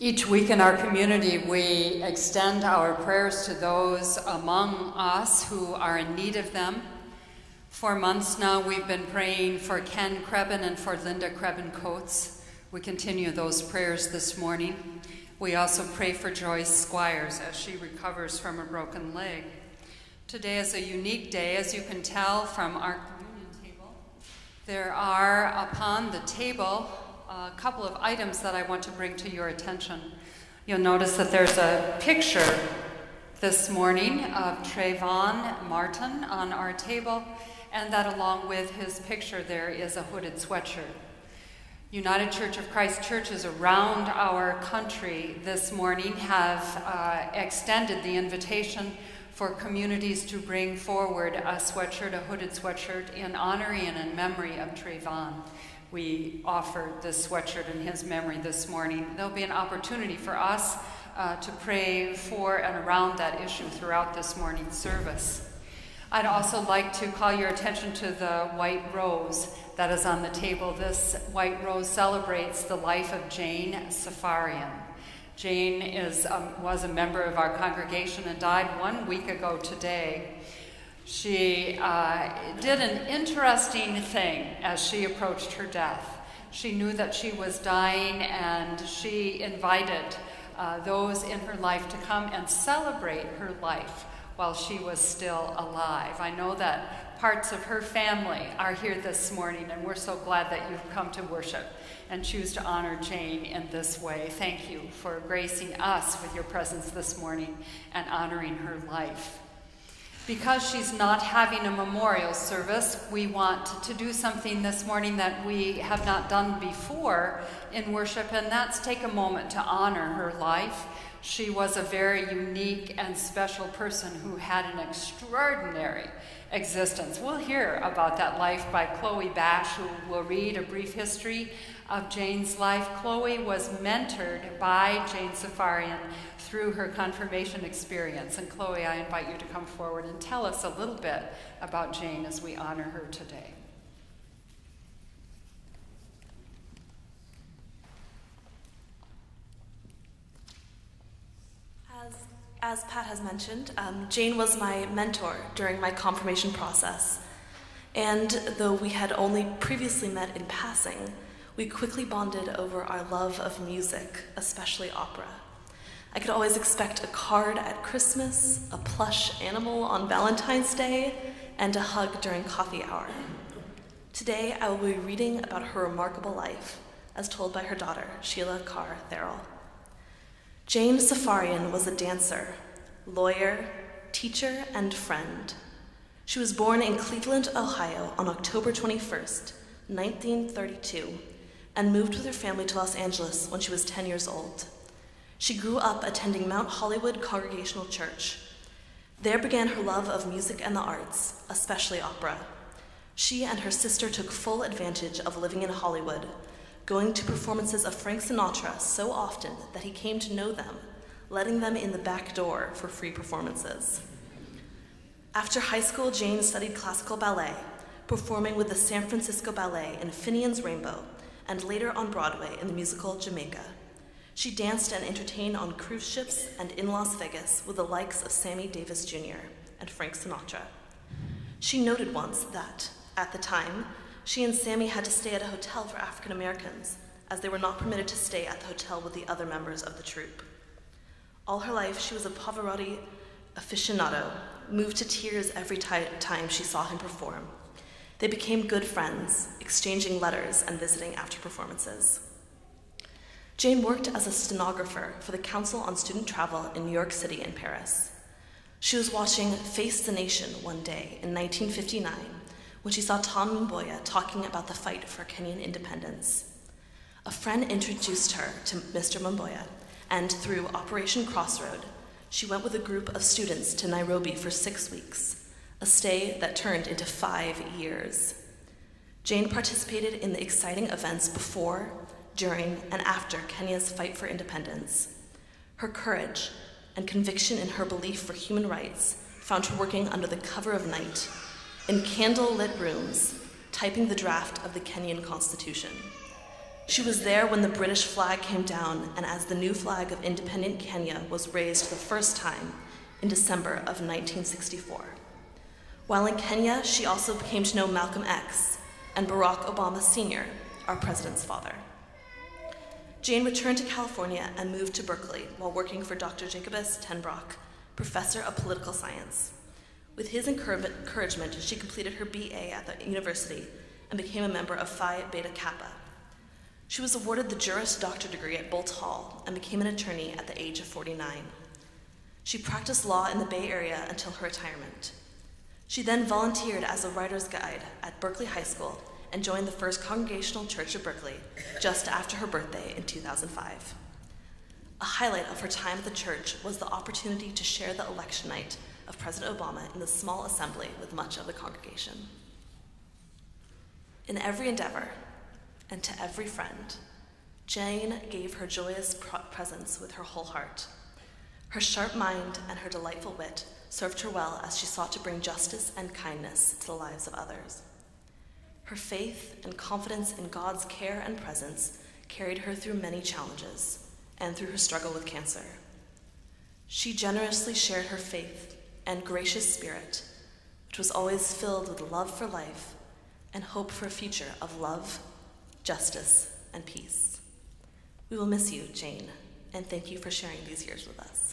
Each week in our community, we extend our prayers to those among us who are in need of them. For months now, we've been praying for Ken Krebin and for Linda Krebin-Coates. We continue those prayers this morning. We also pray for Joyce Squires as she recovers from a broken leg. Today is a unique day, as you can tell from our communion table. There are upon the table a couple of items that I want to bring to your attention. You'll notice that there's a picture this morning of Trayvon Martin on our table, and that along with his picture there is a hooded sweatshirt. United Church of Christ churches around our country this morning have extended the invitation for communities to bring forward a sweatshirt, a hooded sweatshirt, in honoring and in memory of Trayvon. We offered this sweatshirt in his memory this morning. There'll be an opportunity for us to pray for and around that issue throughout this morning's service. I'd also like to call your attention to the white rose that is on the table. This white rose celebrates the life of Jane Safarian. Jane was a member of our congregation and died 1 week ago today. She did an interesting thing as she approached her death. She knew that she was dying, and she invited those in her life to come and celebrate her life while she was still alive. I know that parts of her family are here this morning, and we're so glad that you've come to worship and choose to honor Jane in this way. Thank you for gracing us with your presence this morning and honoring her life. Because she's not having a memorial service, we want to do something this morning that we have not done before in worship, and that's take a moment to honor her life. She was a very unique and special person who had an extraordinary existence. We'll hear about that life by Choe Bash, who will read a brief history of Jane's life. Choe was mentored by Jane Safarian through her confirmation experience. And Choe, I invite you to come forward and tell us a little bit about Jane as we honor her today. As Pat has mentioned, Jane was my mentor during my confirmation process. And though we had only previously met in passing, we quickly bonded over our love of music, especially opera. I could always expect a card at Christmas, a plush animal on Valentine's Day, and a hug during coffee hour. Today, I will be reading about her remarkable life, as told by her daughter, Sheila Carr Therrell. Jane Safarian was a dancer, lawyer, teacher, and friend. She was born in Cleveland, Ohio on October 21st, 1932, and moved with her family to Los Angeles when she was 10 years old. She grew up attending Mount Hollywood Congregational Church. There began her love of music and the arts, especially opera. She and her sister took full advantage of living in Hollywood, going to performances of Frank Sinatra so often that he came to know them, letting them in the back door for free performances. After high school, Jane studied classical ballet, performing with the San Francisco Ballet in Finian's Rainbow, and later on Broadway in the musical Jamaica. She danced and entertained on cruise ships and in Las Vegas with the likes of Sammy Davis Jr. and Frank Sinatra. She noted once that, at the time, she and Sammy had to stay at a hotel for African Americans, as they were not permitted to stay at the hotel with the other members of the troupe. All her life, she was a Pavarotti aficionado, moved to tears every time she saw him perform. They became good friends, exchanging letters and visiting after performances. Jane worked as a stenographer for the Council on Student Travel in New York City and Paris. She was watching Face the Nation one day in 1959 when she saw Tom Mboya talking about the fight for Kenyan independence. A friend introduced her to Mr. Mboya, and through Operation Crossroad, she went with a group of students to Nairobi for 6 weeks, a stay that turned into 5 years. Jane participated in the exciting events before, during, and after Kenya's fight for independence. Her courage and conviction in her belief for human rights found her working under the cover of night, in candle-lit rooms, typing the draft of the Kenyan Constitution. She was there when the British flag came down and as the new flag of independent Kenya was raised for the first time in December of 1964. While in Kenya, she also came to know Malcolm X and Barack Obama Sr., our president's father. Jane returned to California and moved to Berkeley while working for Dr. Jacobus Tenbrock, professor of political science. With his encouragement, she completed her BA at the university and became a member of Phi Beta Kappa. She was awarded the Juris Doctor degree at Bolt Hall and became an attorney at the age of 49. She practiced law in the Bay Area until her retirement. She then volunteered as a writer's guide at Berkeley High School and joined the First Congregational Church of Berkeley just after her birthday in 2005. A highlight of her time at the church was the opportunity to share the election night of President Obama in the small assembly with much of the congregation. In every endeavor, and to every friend, Jane gave her joyous presence with her whole heart. Her sharp mind and her delightful wit served her well as she sought to bring justice and kindness to the lives of others. Her faith and confidence in God's care and presence carried her through many challenges and through her struggle with cancer. She generously shared her faith and gracious spirit, which was always filled with love for life and hope for a future of love, justice, and peace. We will miss you, Jane, and thank you for sharing these years with us.